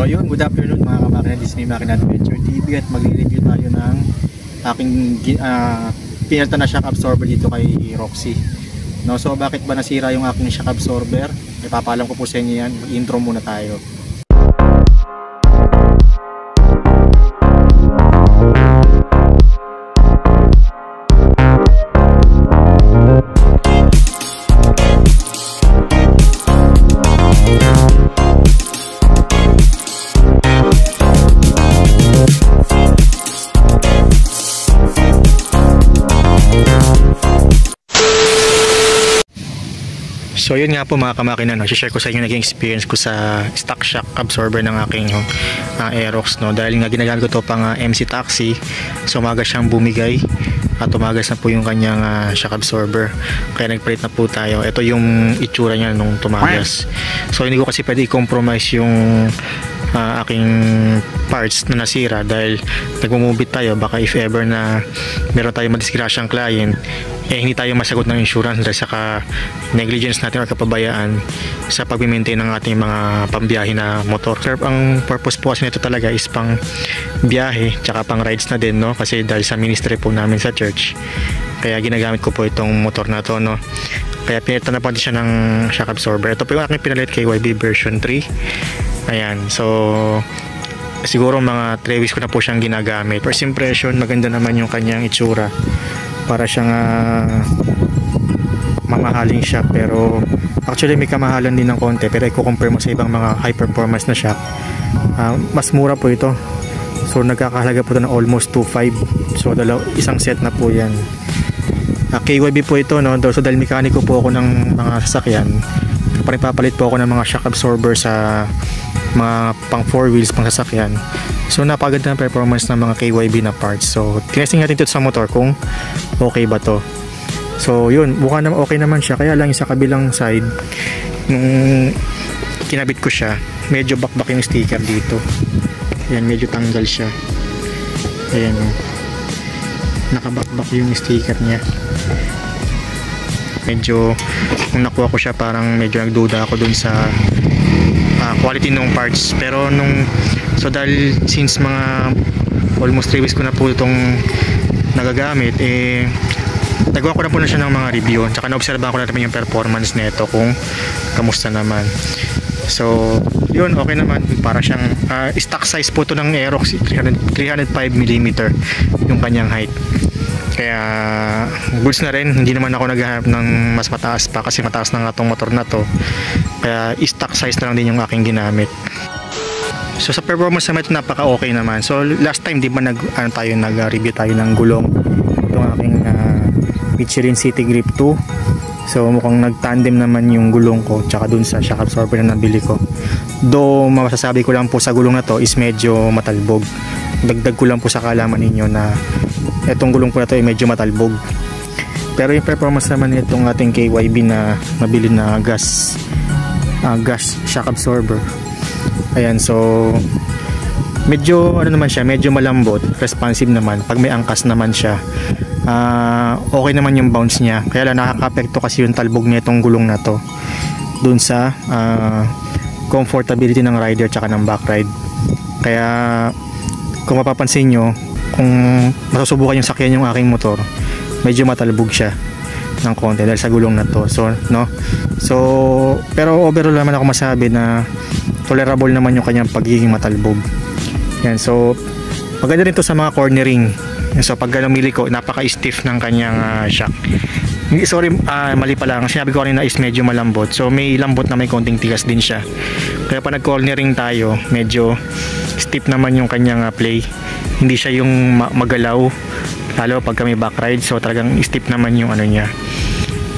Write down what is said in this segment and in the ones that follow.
So yun, good afternoon mga kamakina, Disney Makina Adventure TV, at magre-review tayo ng aking pinalitan na shock absorber dito kay Roxy. No, so bakit ba nasira yung aking shock absorber? Ipapaalam ko po sa inyo yan. Intro muna tayo. So yun nga po mga kamakina, no, share ko sa inyo naging experience ko sa stock shock absorber ng aking Aerox, no, dahil nga ginagamit ko to pang MC taxi. So umaga siyang bumigay at umagas na po yung kanyang shock absorber, kaya nagpalit na po tayo. Ito yung itsura niya nung tumagas. So hindi ko kasi pwede i-compromise yung aking parts na nasira, dahil nagmumubit tayo, baka if ever na meron tayong madisgrasyang client, hindi tayo masagot ng insurance dahil sa negligence natin o kapabayaan sa pag-maintain ng ating mga pambiyahe na motor. Sir, ang purpose po kasi nito talaga is pang biyahe tsaka pang rides na din, no? Kasi dahil sa ministry po namin sa church, kaya ginagamit ko po itong motor na to, no? Kaya pinalitan na po siya ng shock absorber. Ito po yung aking pinalit kay YB version 3. Ayan, so siguro mga 3 weeks ko na po siyang ginagamit. First impression, maganda naman yung kanyang itsura. Para siyang mamahaling shock, pero actually may kamahalan din ng konti, pero i-compare mo sa ibang mga high performance na shock, mas mura po ito. So nagkakahalaga po ito ng almost 2.5. So isang set na po yan. KYB po ito, no? So dahil mekaniko po ako ng mga sasakyan, kapag papalit po ako ng mga shock absorber sa mga pang 4 wheels pang sasakyan, so napaganda ng performance ng mga KYB na parts. So tinesting natin ito sa motor kung okay ba to. So yun, mukha naman okay naman siya, kaya lang sa kabilang side nung kinabit ko siya, medyo bakbak yung sticker dito. Ayan, medyo tanggal siya. Ayan, nakabakbak yung sticker niya. Medyo nung nakuha ko siya, parang medyo nagduda ako dun sa quality ng parts. Pero so dahil since mga almost 3 weeks ko na po itong nagagamit, nagawa ko na po na siya ng mga review, tsaka naobserbahan ko na naman yung performance nito kung kamusta naman. So yun, okay naman. Para siyang stock size po ito ng Aerox, 305mm yung kanyang height. Kaya goods na rin, hindi naman ako naghahanap ng mas mataas pa, kasi mataas na nga itong motor na to. Kaya stock size na lang din yung aking ginamit. So sa performance naman ito, napaka okay naman. So last time di ba nag-review tayo ng gulong, itong aking Michelin City Grip 2. So mukhang nag-tandem naman yung gulong ko tsaka dun sa shock absorber na nabili ko. Though masasabi ko lang po sa gulong na to is medyo matalbog. Dagdag ko lang po sa kaalaman ninyo na etong gulong po na to ay medyo matalbog. Pero yung performance naman nitong ating KYB na nabili na gas shock absorber, ayan, so medyo naman siya, medyo malambot, responsive naman. Pag may angkas naman siya, okay naman yung bounce niya. Kaya lang nakaka-apekto kasi yung talbog nitong gulong na to dun sa comfortability ng rider tsaka ng back ride. Kaya kung mapapansin nyo, kung masusubukan yung sakyan yung aking motor, medyo matalbog siya ng konti dahil sa gulong na to. So pero overall naman ako masabi na tolerable naman yung kanyang pagiging matalbog. Yan, so maganda rin to sa mga cornering. So pag lumili ko, napaka-stiff ng kanyang shock. Sorry, mali pala. Ang sinabi ko kanina is medyo malambot. So may lambot na may konting tigas din siya. Kaya pag nag-cornering tayo, medyo stiff naman yung kanyang play. Hindi siya yung magalaw, lalo pag kami back ride. So talagang stiff naman yung ano niya.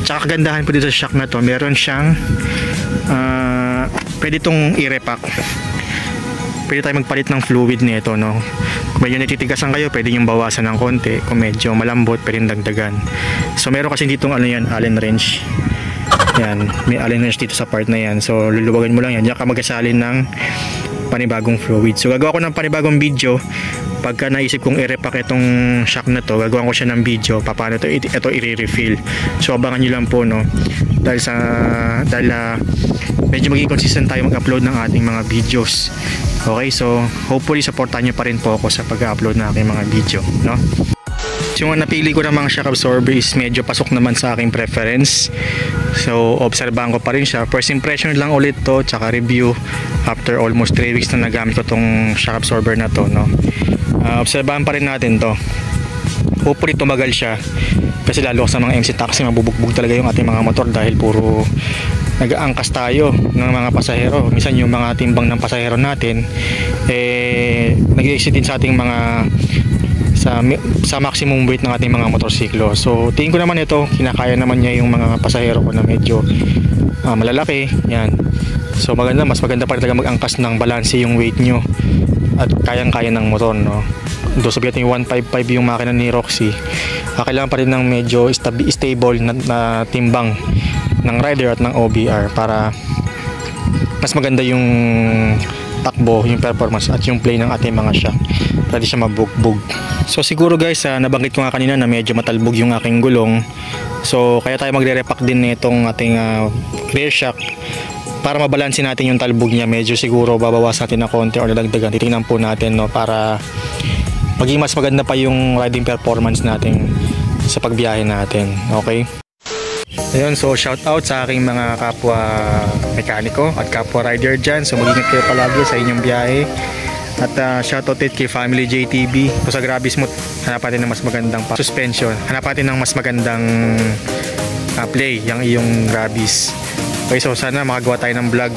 Tsaka kagandahan po dito sa shock na to, meron siyang pwede itong i-repack. Pwede tayo magpalit ng fluid nito, no? Kung medyo natitigasan kayo, pwede yung bawasan ng konti. Kung medyo malambot, pwede yung dagdagan. So meron kasi ditong yan, Allen wrench. Yan, may Allen wrench dito sa part na yan. So luluwagan mo lang yan. Diyan ka magasalin ng panibagong fluid. So gagawa ko ng panibagong video pagka naisip kong i-repack itong shock na to. Gagawa ko siya ng video paano ito i-refill. So abangan nyo lang po, no, dahil medyo magiging consistent tayo mag-upload ng ating mga videos. Okay, so hopefully supportan nyo pa rin po ako sa pag-upload ng aking mga video, no. Yung napili ko namang shock absorber is medyo pasok naman sa aking preference. So obserbahan ko pa rin siya. First impression lang ulit to, tsaka review after almost 3 weeks na nagamit ko tong shock absorber na to, no. Obserbahan pa rin natin to. Hopefully tumagal siya, kasi lalo sa mga MC taxi mabubugbog talaga yung ating mga motor dahil puro nag-aangkas tayo ng mga pasahero. Minsan yung mga timbang ng pasahero natin nag-exceed din sa ating mga sa maximum weight ng ating mga motorsiklo. So tingin ko naman ito, kinakaya naman niya yung mga pasahero ko na medyo malalaki. Yan. So mas maganda pa rin talaga mag-angkas ng balanse yung weight nyo at kayang-kaya ng motor, no. Doon sabihin yung 155 yung makina ni Roxy, kailangan pa rin ng medyo stable na timbang ng rider at ng OBR para mas maganda yung takbo, yung performance at yung play ng ating mga shock. Pwede siya mabugbog. So siguro guys, nabanggit ko nga kanina na medyo matalbog yung aking gulong. So kaya tayo magre-repack din nitong ating rear shock para mabalansin natin yung talbog niya. Medyo siguro babawas natin ng konti o dadagdagan. Titingnan po natin, no, para maging mas maganda pa yung riding performance natin sa pagbiyahe natin. Okay? Ayun, so shout out sa aking mga kapwa mekaniko at kapwa rider dyan. So mag-ingat kayo palagi sa inyong biyahe. At shout out kay Family JTB. So sa Grabis mo, hanap natin ng mas magandang suspension. Hanap natin ng mas magandang play yung iyong Grabis. Okay, so sana makagawa tayo ng vlog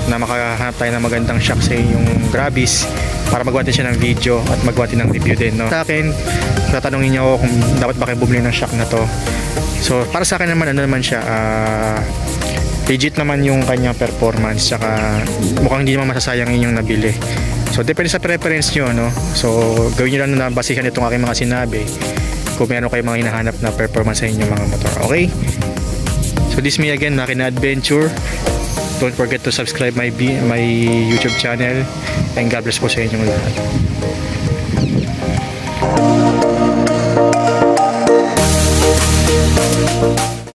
na makahanap tayo ng magandang shock sa inyong Grabis para magawa din siya ng video at magawa din ng review din, no? Sa akin, tatanungin niyo ako kung dapat ba kayo bumili ng shock na to. So para sa akin naman, ano naman siya, legit naman yung kanyang performance, saka mukhang hindi naman masasayang inyong nabili. So depende sa preference nyo, no? So gawin nyo lang na basihan itong aking mga sinabi kung meron kayo mga hinahanap na performance sa inyong mga motor. Okay? So this is me again, Makina Adventure. Don't forget to subscribe my YouTube channel, and God bless po sa inyong lahat.